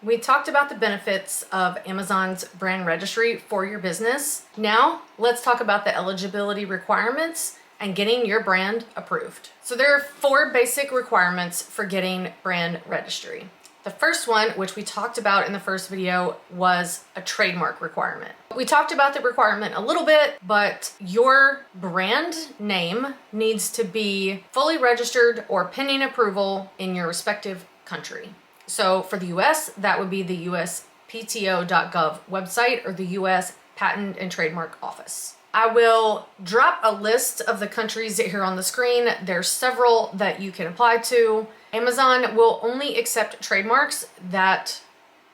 We talked about the benefits of Amazon's brand registry for your business. Now, let's talk about the eligibility requirements and getting your brand approved. So there are 4 basic requirements for getting brand registry. The first one, which we talked about in the first video, was a trademark requirement. We talked about the requirement a little bit, but your brand name needs to be fully registered or pending approval in your respective country. So for the US, that would be the USPTO.gov website or the US Patent and Trademark Office. I will drop a list of the countries here on the screen. There's several that you can apply to. Amazon will only accept trademarks that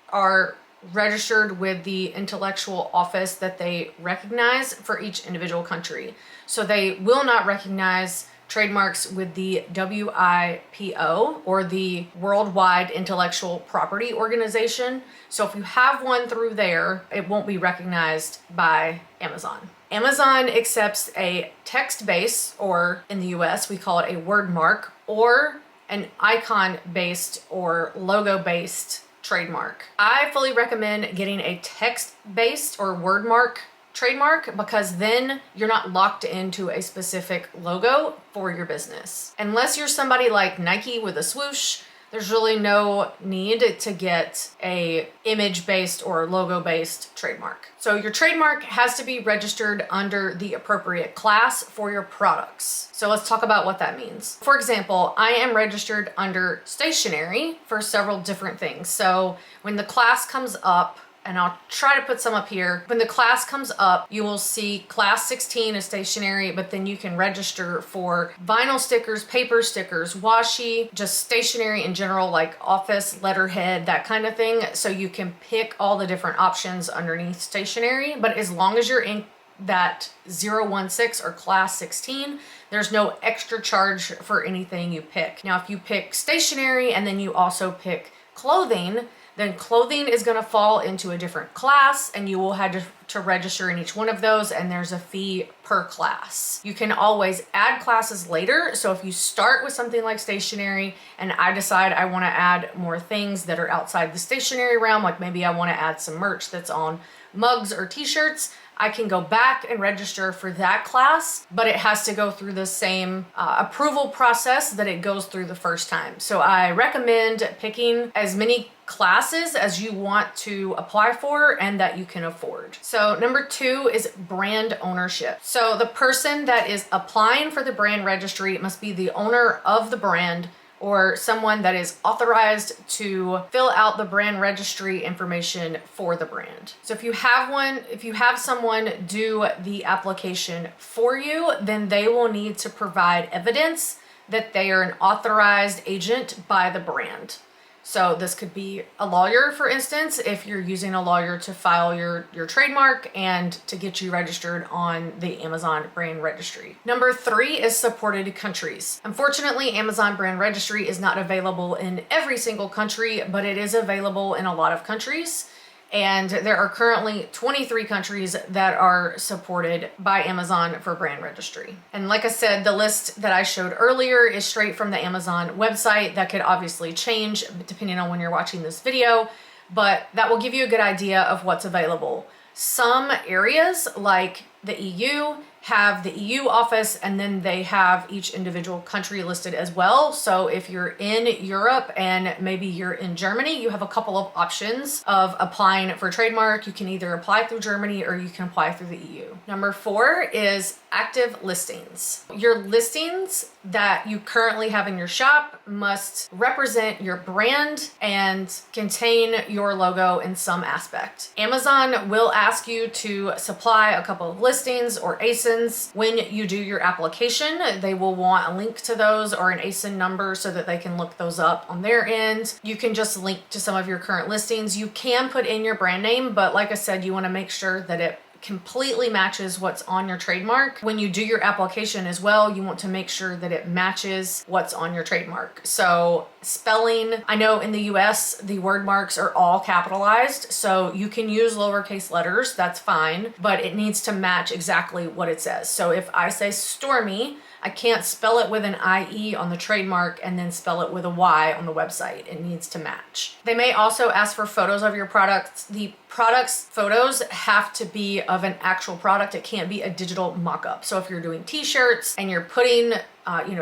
are registered with the intellectual office that they recognize for each individual country. So they will not recognize trademarks with the WIPO or the Worldwide Intellectual Property Organization. So if you have one through there, it won't be recognized by Amazon. Amazon accepts a text-based, or in the US, we call it a word mark, or an icon-based or logo-based trademark. I fully recommend getting a text-based or word mark trademark because then you're not locked into a specific logo for your business. Unless you're somebody like Nike with a swoosh, there's really no need to get a image-based or logo-based trademark. So your trademark has to be registered under the appropriate class for your products. So let's talk about what that means. For example, I am registered under stationery for several different things. So when the class comes up, and I'll try to put some up here. When the class comes up, you will see class 16 is stationery, but then you can register for vinyl stickers, paper stickers, washi, just stationery in general, like office, letterhead, that kind of thing. So you can pick all the different options underneath stationery, but as long as you're in that 016 or class 16, there's no extra charge for anything you pick. Now, if you pick stationery and then you also pick clothing, then clothing is going to fall into a different class and you will have to register in each one of those, and there's a fee per class. You can always add classes later. So if you start with something like stationery and I decide I want to add more things that are outside the stationery realm, like maybe I want to add some merch that's on mugs or t-shirts, I can go back and register for that class, but it has to go through the same approval process that it goes through the first time. So I recommend picking as many classes as you want to apply for and that you can afford. So number 2 is brand ownership. So the person that is applying for the brand registry must be the owner of the brand or someone that is authorized to fill out the brand registry information for the brand. So if you have someone do the application for you, then they will need to provide evidence that they are an authorized agent by the brand. So this could be a lawyer, for instance, if you're using a lawyer to file your trademark and to get you registered on the Amazon brand registry. Number 3 is supported countries. Unfortunately, Amazon brand registry is not available in every single country, but it is available in a lot of countries. And there are currently 23 countries that are supported by Amazon for brand registry. And like I said, the list that I showed earlier is straight from the Amazon website. That could obviously change depending on when you're watching this video, but that will give you a good idea of what's available. Some areas like the EU have the EU office, and then they have each individual country listed as well. So if you're in Europe and maybe you're in Germany, you have a couple of options of applying for a trademark. You can either apply through Germany or you can apply through the EU. Number 4 is active listings. Your listings that you currently have in your shop must represent your brand and contain your logo in some aspect. Amazon will ask you to supply a couple of listings or ASINs when you do your application. They will want a link to those or an ASIN number so that they can look those up on their end. You can just link to some of your current listings. You can put in your brand name, but like I said, you want to make sure that it completely matches what's on your trademark. When you do your application as well, you want to make sure that it matches what's on your trademark. So spelling, I know in the US, the word marks are all capitalized, so you can use lowercase letters, that's fine, but it needs to match exactly what it says. So if I say Stormy, I can't spell it with an IE on the trademark and then spell it with a Y on the website. It needs to match. They may also ask for photos of your products. The products photos have to be of an actual product. It can't be a digital mock-up. So if you're doing t-shirts and you're putting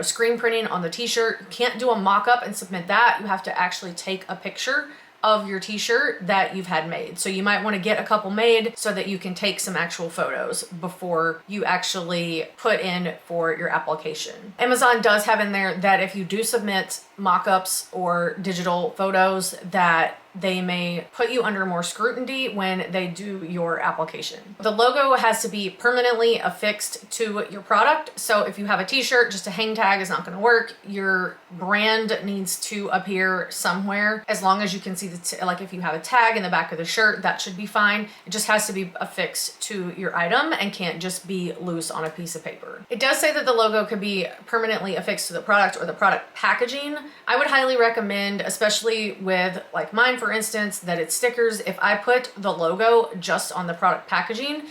screen printing on the t-shirt, you can't do a mock-up and submit that. You have to actually take a picture of your t-shirt that you've had made. So you might want to get a couple made so that you can take some actual photos before you actually put in for your application. Amazon does have in there that if you do submit mock-ups or digital photos, that they may put you under more scrutiny when they do your application. The logo has to be permanently affixed to your product. So if you have a t-shirt, just a hang tag is not going to work. Your brand needs to appear somewhere. As long as you can see like if you have a tag in the back of the shirt, that should be fine. It just has to be affixed to your item and can't just be loose on a piece of paper. It does say that the logo could be permanently affixed to the product or the product packaging. I would highly recommend, especially with like mine, for instance, that it's stickers. If I put the logo just on the product packaging,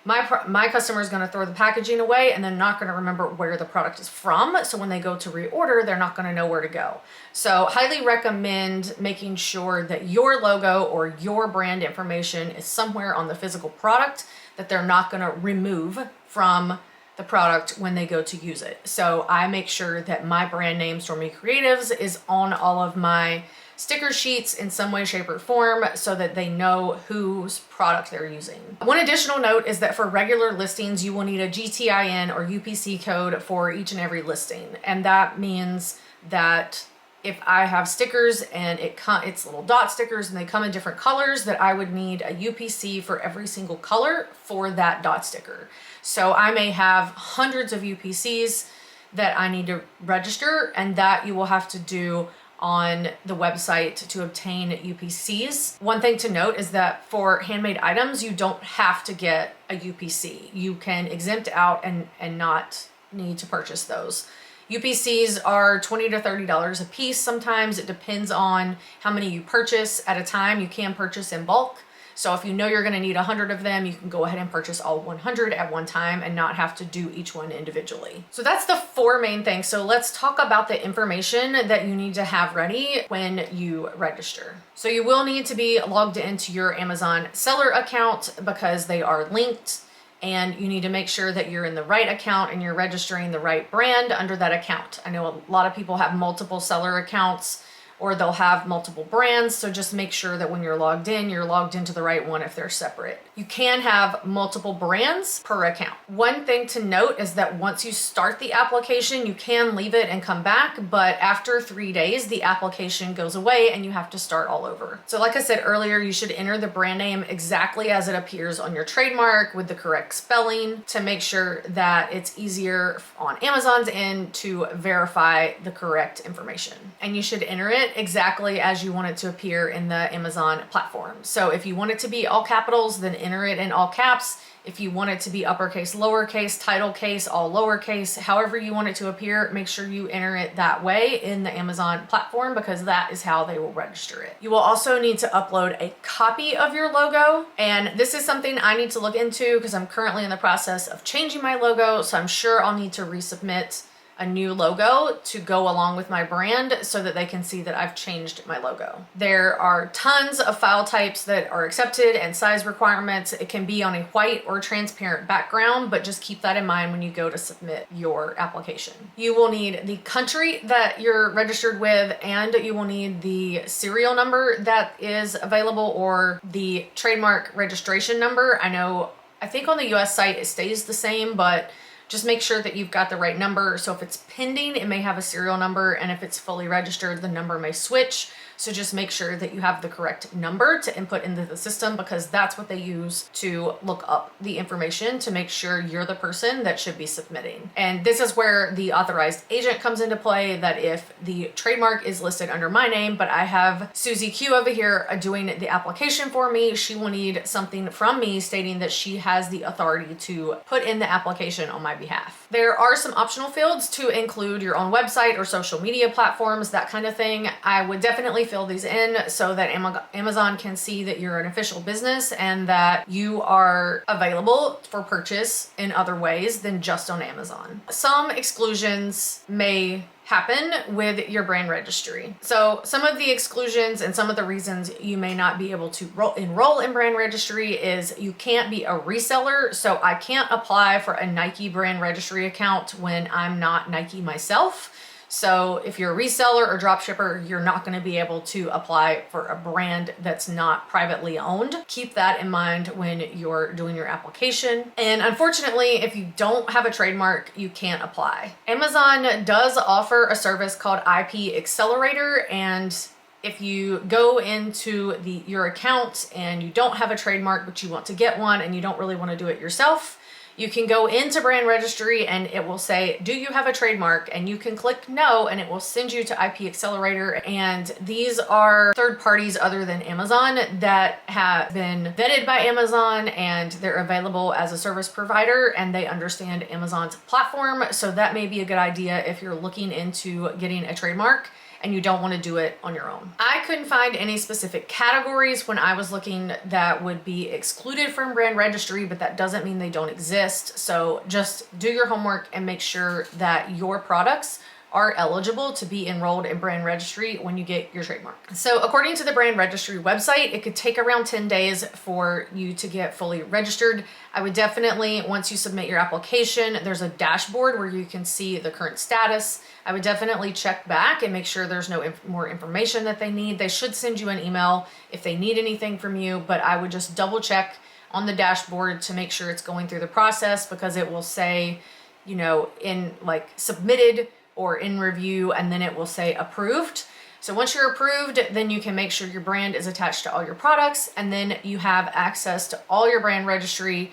my customer is going to throw the packaging away and then not going to remember where the product is from. So when they go to reorder, they're not going to know where to go. So highly recommend making sure that your logo or your brand information is somewhere on the physical product that they're not going to remove from the product when they go to use it. So I make sure that my brand name, Stormy Creatives, is on all of my sticker sheets in some way, shape, or form so that they know whose product they're using. One additional note is that for regular listings, you will need a GTIN or UPC code for each and every listing. And that means that if I have stickers and it's little dot stickers and they come in different colors, that I would need a UPC for every single color for that dot sticker. So I may have hundreds of UPCs that I need to register, and that you will have to do on the website to obtain UPCs. One thing to note is that for handmade items, you don't have to get a UPC. You can exempt out and not need to purchase those. UPCs are $20 to $30 a piece. Sometimes it depends on how many you purchase at a time. You can purchase in bulk. So if you know you're going to need 100 of them, you can go ahead and purchase all 100 at one time and not have to do each one individually. So that's the 4 main things. So let's talk about the information that you need to have ready when you register. So you will need to be logged into your Amazon seller account because they are linked, and you need to make sure that you're in the right account and you're registering the right brand under that account. I know a lot of people have multiple seller accounts, or they'll have multiple brands. So just make sure that when you're logged into the right one if they're separate. You can have multiple brands per account. One thing to note is that once you start the application, you can leave it and come back, but after 3 days, the application goes away and you have to start all over. So like I said earlier, you should enter the brand name exactly as it appears on your trademark with the correct spelling to make sure that it's easier on Amazon's end to verify the correct information. And you should enter it exactly as you want it to appear in the Amazon platform. So if you want it to be all capitals, then enter it in all caps. If you want it to be uppercase, lowercase, title case, all lowercase, however you want it to appear, make sure you enter it that way in the Amazon platform because that is how they will register it. You will also need to upload a copy of your logo. And this is something I need to look into because I'm currently in the process of changing my logo. So I'm sure I'll need to resubmit a new logo to go along with my brand so that they can see that I've changed my logo. There are tons of file types that are accepted and size requirements. It can be on a white or transparent background, but just keep that in mind when you go to submit your application. You will need the country that you're registered with, and you will need the serial number that is available or the trademark registration number. I think on the US site it stays the same, but just make sure that you've got the right number. So if it's pending, it may have a serial number, and if it's fully registered, the number may switch. So just make sure that you have the correct number to input into the system because that's what they use to look up the information to make sure you're the person that should be submitting. And this is where the authorized agent comes into play, that if the trademark is listed under my name, but I have Susie Q over here doing the application for me, she will need something from me stating that she has the authority to put in the application on my behalf. There are some optional fields to include your own website or social media platforms, that kind of thing. I would definitely only fill these in so that Amazon can see that you're an official business and that you are available for purchase in other ways than just on Amazon. Some exclusions may happen with your brand registry. So some of the exclusions and some of the reasons you may not be able to enroll in brand registry is you can't be a reseller. So I can't apply for a Nike brand registry account when I'm not Nike myself. So if you're a reseller or dropshipper, you're not going to be able to apply for a brand that's not privately owned. Keep that in mind when you're doing your application. And unfortunately, if you don't have a trademark, you can't apply. Amazon does offer a service called IP Accelerator, and if you go into your account and you don't have a trademark, but you want to get one and you don't really want to do it yourself, you can go into brand registry and it will say, do you have a trademark? And you can click no, and it will send you to IP Accelerator. And these are third parties other than Amazon that have been vetted by Amazon, and they're available as a service provider, and they understand Amazon's platform. So that may be a good idea if you're looking into getting a trademark and you don't want to do it on your own. I couldn't find any specific categories when I was looking that would be excluded from brand registry, but that doesn't mean they don't exist. So just do your homework and make sure that your products are eligible to be enrolled in brand registry when you get your trademark. So according to the brand registry website, it could take around 10 days for you to get fully registered. I would definitely, once you submit your application, there's a dashboard where you can see the current status. I would definitely check back and make sure there's no more information that they need. They should send you an email if they need anything from you, but I would just double check on the dashboard to make sure it's going through the process, because it will say, you know, in like submitted or in review, and then it will say approved. So once you're approved, then you can make sure your brand is attached to all your products, and then you have access to all your brand registry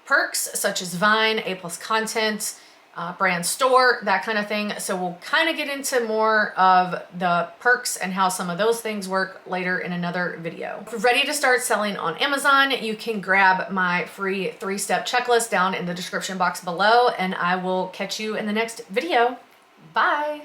perks such as Vine, A+ content, brand store, that kind of thing. So we'll kind of get into more of the perks and how some of those things work later in another video. If you're ready to start selling on Amazon, you can grab my free 3-step checklist down in the description box below, and I will catch you in the next video. Bye.